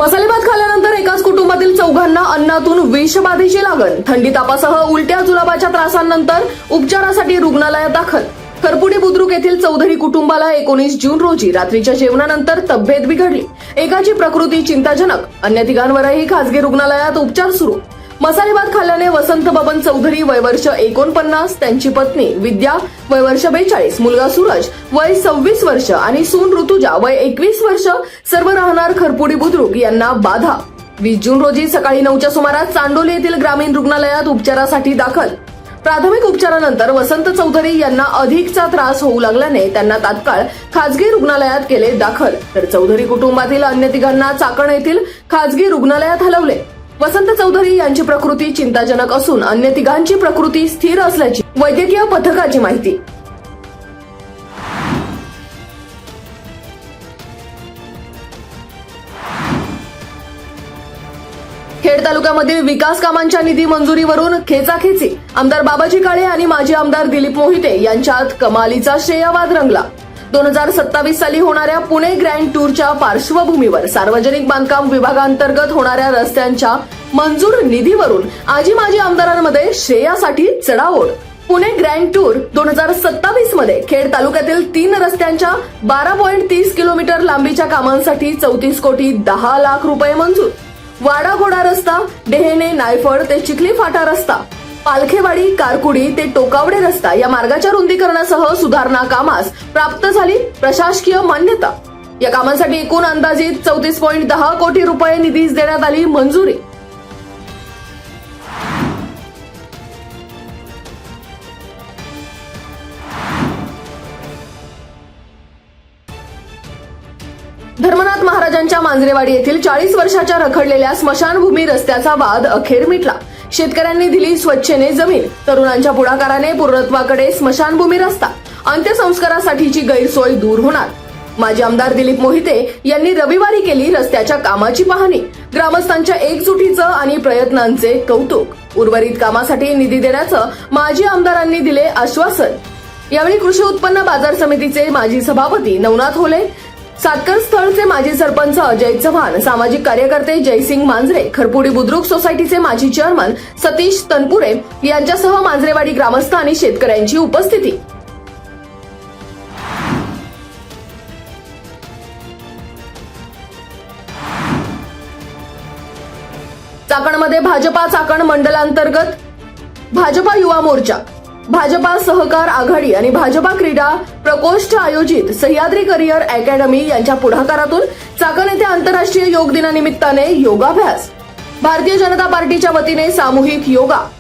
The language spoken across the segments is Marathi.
मसाले भात खाल्ल्यानंतर एकाच कुटुंबातील चौघांना अन्नातून विषबाधेची लागण. थंडी तापासह उलट्या जुलाबाच्या त्रासांनंतर उपचारासाठी रुग्णालयात दाखल. खरपुडी बुद्रुक येथील चौधरी कुटुंबाला 19 जून रोजी रात्रीच्या जेवणानंतर तब्येत बिघडली. एकाची प्रकृती चिंताजनक, अन्य तिघांवरही खासगी रुग्णालयात उपचार सुरू. मसाले भात खाल्ल्याने वसंत बबन चौधरी वय वर्ष 49, त्यांची पत्नी विद्या वय वर्ष 42, मुलगा सूरज वय 26 वर्ष आणि सून ऋतुजा वय 21 वर्ष सर्व राहणार खरपुडी बुद्रुक यांना बाधा. 20 जून रोजी सकाळी 9च्या सुमारास चांडोली येथील ग्रामीण रुग्णालयात उपचारासाठी दाखल. प्राथमिक उपचारानंतर वसंत चौधरी यांना अधिकचा त्रास होऊ लागल्याने त्यांना तात्काळ खासगी रुग्णालयात केले दाखल, तर चौधरी कुटुंबातील अन्य तिघांना चाकण येथील खासगी रुग्णालयात हलवले. वसंत चौधरी यांची प्रकृती चिंताजनक असून अन्य तिघांची प्रकृती स्थिर असल्याची वैद्यकीय पथकाची माहिती. खेड तालुक्यामधील विकास कामांच्या निधी मंजुरीवरून खेचाखेची. आमदार बाबाजी काळे आणि माजी आमदार दिलीप मोहिते यांच्यात कमालीचा श्रेयवाद रंगला. 2027 साली होणाऱ्या पुणे ग्रँड टूरच्या पार्श्वभूमीवर सार्वजनिक बांधकाम विभागांतर्गत होणाऱ्या रस्त्यांच्या मंजूर निधीवरून आजी माजी आमदारांमध्ये श्रेयासाठी चढाओढ. पुणे ग्रँड टूर 2027 मध्ये खेड तालुक्यातील 3 रस्त्यांच्या 12.30 किलोमीटर लांबीच्या कामांसाठी 34 कोटी 10 लाख रुपये मंजूर. वाडा घोडा रस्ता, डेहेने नायफळ ते चिखली फाटा रस्ता, पालखेवाडी कारकुडी ते टोकावडे रस्ता या मार्गाच्या रुंदीकरणासह सुधारणा कामास प्राप्त झाली प्रशासकीय मान्यता. या कामांसाठी एकूण अंदाजित 34.10 कोटी रुपये निधी देण्यात आली मंजुरी. धर्मनाथ महाराजांच्या मांजरेवाडी येथील 40 वर्षाच्या रखडलेल्या स्मशानभूमी रस्त्याचा वाद अखेर मिटला. शेतकऱ्यांनी दिली स्वच्छेने जमीन, तरुणांच्या पुढाकाराने पूर्णत्वाकडे स्मशानभूमी रस्ता, अंत्यसंस्कारासाठीची गैरसोय दूर होणार. माजी आमदार दिलीप मोहिते यांनी रविवारी केली रस्त्याच्या कामाची पाहणी. ग्रामस्थांच्या एकजुटीचं आणि प्रयत्नांचे कौतुक. उर्वरित कामासाठी निधी देण्याचं माजी आमदारांनी दिले आश्वासन. यावेळी कृषी उत्पन्न बाजार समितीचे माजी सभापती नवनाथ होले, सातकर स्थळचे माजी सरपंच अजय चव्हाण, सामाजिक कार्यकर्ते जयसिंग मांजरे, खरपुडी बुद्रुक सोसायटीचे माजी चेअरमन सतीश तनपुरे यांच्यासह मांजरेवाडी ग्रामस्थ आणि शेतकऱ्यांची उपस्थिती. चाकणमध्ये भाजपा चाकण मंडलांतर्गत भाजपा युवा मोर्चा, भाजपा सहकार आघाडी आणि भाजपा क्रीडा प्रकोष्ठ आयोजित सह्याद्री करिअर अकॅडमी यांच्या पुढाकारातून चाकण येथे आंतरराष्ट्रीय योग दिनानिमित्ताने योगाभ्यास. भारतीय जनता पार्टीच्या वतीने सामूहिक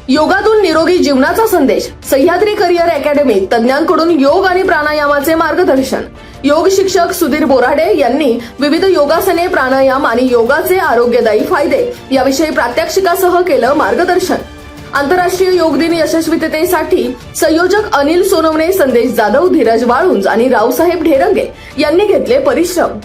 योगातून निरोगी जीवनाचा संदेश. सह्याद्री करिअर अकॅडमीत तज्ञांकडून योग आणि प्राणायामाचे मार्गदर्शन. योग शिक्षक सुधीर बोराडे यांनी विविध योगासने, प्राणायाम आणि योगाचे आरोग्यदायी फायदे याविषयी प्रात्यक्षिकासह केलं मार्गदर्शन. आंतरराष्ट्रीय योग दिन यशस्वीतेसाठी संयोजक अनिल सोनवणे, संदेश जाधव, धीरज वाळुंज आणि रावसाहेब ढेरंगे यांनी घेतले परिश्रम.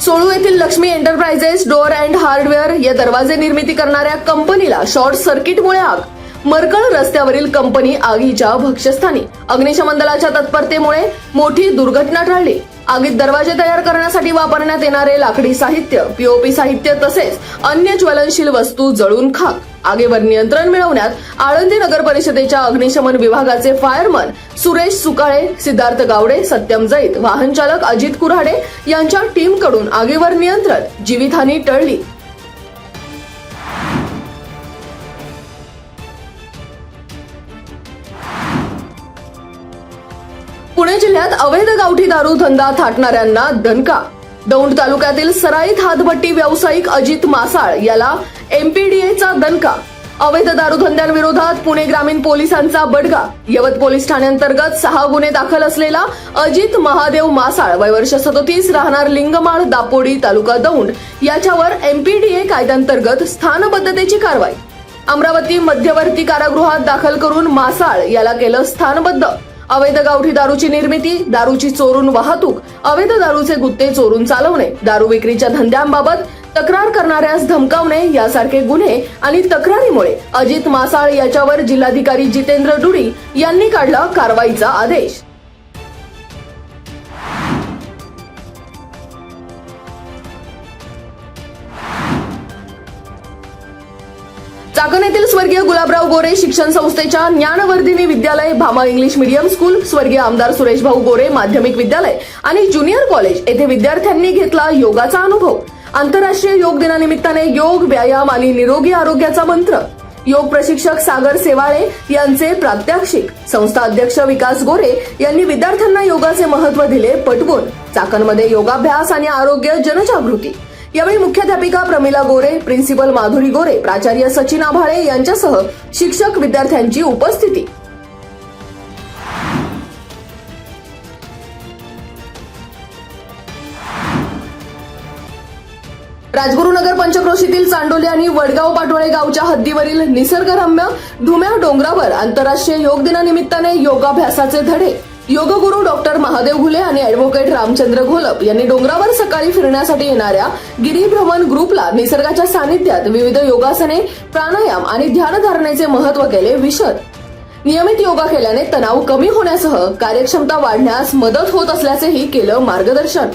सोळू येथील Lakshmi enterprises door and hardware या दरवाजे निर्मिती करणाऱ्या कंपनीला शॉर्ट सर्किटमुळे आग. मरकळ रस्त्यावरील कंपनी आगीच्या भक्ष्यस्थानी. अग्निशमन दलाच्या तत्परतेमुळे मोठी दुर्घटना टळली. आगीत दरवाजे तयार करण्यासाठी वापरण्यात येणारे लाकडी साहित्य, पीओपी साहित्य तसेच अन्य ज्वलनशील वस्तू जळून खाक. आगीवर नियंत्रण मिळवण्यात आळंदी नगर परिषदेच्या अग्निशमन विभागाचे फायरमन सुरेश सुकाळे, सिद्धार्थ गावडे, सत्यम जैद, वाहन चालक अजित कुऱ्हाडे यांच्या टीमकडून आगीवर नियंत्रण, जीवितहानी टळली. पुणे जिल्ह्यात अवैध गावठी दारू धंदा थाटणाऱ्यांना दणका. दौंड तालुक्यातील सराईत हातभट्टी व्यावसायिक अजित मासाळ याला एमपीडीएचा दणका. अवैध दारू धंद्यांविरोधात पुणे ग्रामीण पोलिसांचा बडगा. यवत पोलीस ठाण्याअंतर्गत 6 गुन्हे दाखल असलेला अजित महादेव मासाळ वय वर्ष 37, राहणार लिंगमाळ, दापोडी, तालुका दौंड याच्यावर एमपीडीए कायद्याअंतर्गत स्थानबद्धतेची कारवाई. अमरावती मध्यवर्ती कारागृहात दाखल करून मासाळ याला केलं स्थानबद्ध. अवैध गावठी दारूची निर्मिती, दारूची चोरून वाहतूक, अवैध दारूचे गुत्ते चोरून चालवणे, दारू विक्रीच्या धंद्यांबाबत तक्रार करणाऱ्यास धमकावणे यासारखे गुन्हे आणि तक्रारीमुळे अजित मासाळ याच्यावर जिल्हाधिकारी जितेंद्र डुडी यांनी काढला कारवाईचा आदेश. चाकण येथील स्वर्गीय गुलाबराव गोरे शिक्षण संस्थेच्या ज्ञानवर्धिनी विद्यालय, भामा इंग्लिश मीडियम स्कूल, स्वर्गीय आमदार सुरेशभाऊ गोरे माध्यमिक विद्यालय आणि ज्युनियर कॉलेज येथे विद्यार्थ्यांनी घेतला योगाचा अनुभव. आंतरराष्ट्रीय योग दिनानिमित्ताने योग, व्यायाम आणि निरोगी आरोग्याचा मंत्र. योग प्रशिक्षक सागर सेवाळे यांचे प्रात्यक्षिक. संस्था अध्यक्ष विकास गोरे यांनी विद्यार्थ्यांना योगाचे महत्त्व दिले पटवून. चाकणमध्ये योगाभ्यास आणि आरोग्य जनजागृती. यावेळी मुख्याध्यापिका प्रमिला गोरे, प्रिन्सिपल माधुरी गोरे, प्राचार्य सचिन आभाळे यांच्यासह शिक्षक विद्यार्थ्यांची उपस्थिती. राजगुरुनगर पंचक्रोशीतील चांडोली आणि वडगाव पाटोळे गावच्या हद्दीवरील निसर्गरम्य धुम्या डोंगरावर आंतरराष्ट्रीय योग दिनानिमित्ताने योगाभ्यासाचे धडे. योगगुरू डॉक्टर महादेव घुले आणि ॲडव्होकेट रामचंद्र घोलप यांनी डोंगरावर सकाळी फिरण्यासाठी येणाऱ्या गिरीभ्रमण ग्रुपला निसर्गाच्या सानिध्यात विविध योगासने, प्राणायाम आणि ध्यानधारणेचे महत्त्व केले विशद. नियमित योगा केल्याने तणाव कमी होण्यासह कार्यक्षमता वाढण्यास मदत होत असल्याचेही केलं मार्गदर्शन.